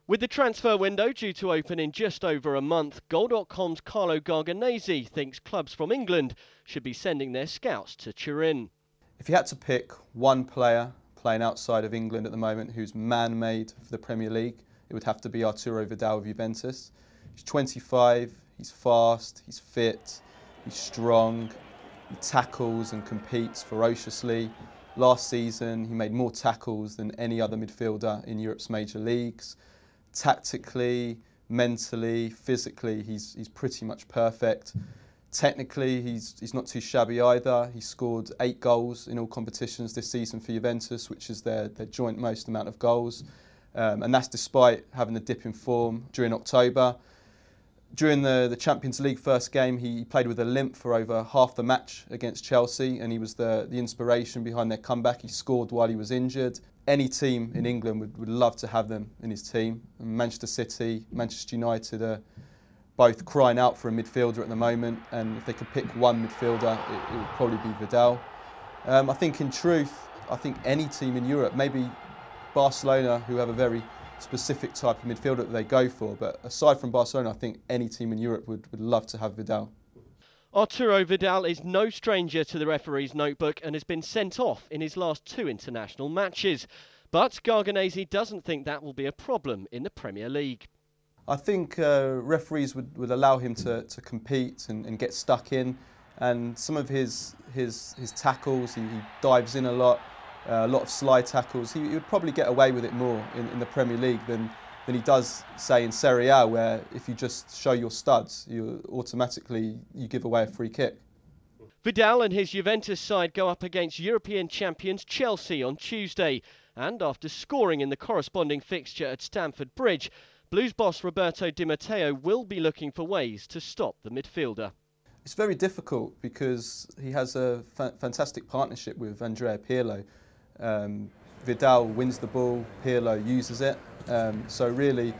With the transfer window due to open in just over a month, Goal.com's Carlo Garganese thinks clubs from England should be sending their scouts to Turin. If you had to pick one player playing outside of England at the moment who's man-made for the Premier League, it would have to be Arturo Vidal of Juventus. He's 25, he's fast, he's fit, he's strong, he tackles and competes ferociously. Last season he made more tackles than any other midfielder in Europe's major leagues. Tactically, mentally, physically, he's pretty much perfect. Technically, he's not too shabby either. He scored 8 goals in all competitions this season for Juventus, which is their joint most amount of goals. And that's despite having a dip in form during October. During the Champions League first game, he played with a limp for over half the match against Chelsea, and he was the inspiration behind their comeback. He scored while he was injured. Any team in England would love to have them in his team. And Manchester City, Manchester United are both crying out for a midfielder at the moment, and if they could pick one midfielder, it would probably be Vidal. I think in truth, any team in Europe, maybe Barcelona, who have a very specific type of midfielder that they go for, but aside from Barcelona, I think any team in Europe would love to have Vidal. Arturo Vidal is no stranger to the referee's notebook and has been sent off in his last 2 international matches. But Garganese doesn't think that will be a problem in the Premier League. I think referees would allow him to compete and get stuck in, and some of his tackles, he dives in a lot of slide tackles. He would probably get away with it more in the Premier League than he does, say, in Serie A, where if you just show your studs, you give away a free kick. Vidal and his Juventus side go up against European champions Chelsea on Tuesday, and after scoring in the corresponding fixture at Stamford Bridge, Blues boss Roberto Di Matteo will be looking for ways to stop the midfielder. It's very difficult because he has a fantastic partnership with Andrea Pirlo. Vidal wins the ball, Pirlo uses it. So really,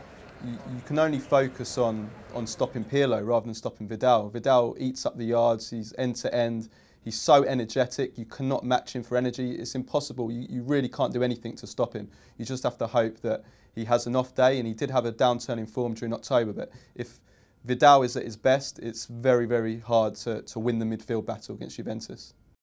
you can only focus on stopping Pirlo rather than stopping Vidal. Vidal eats up the yards, he's end-to-end, he's so energetic, you cannot match him for energy. It's impossible, you really can't do anything to stop him. You just have to hope that he has an off day, and he did have a downturn in form during October, but if Vidal is at his best, it's very, very hard to win the midfield battle against Juventus.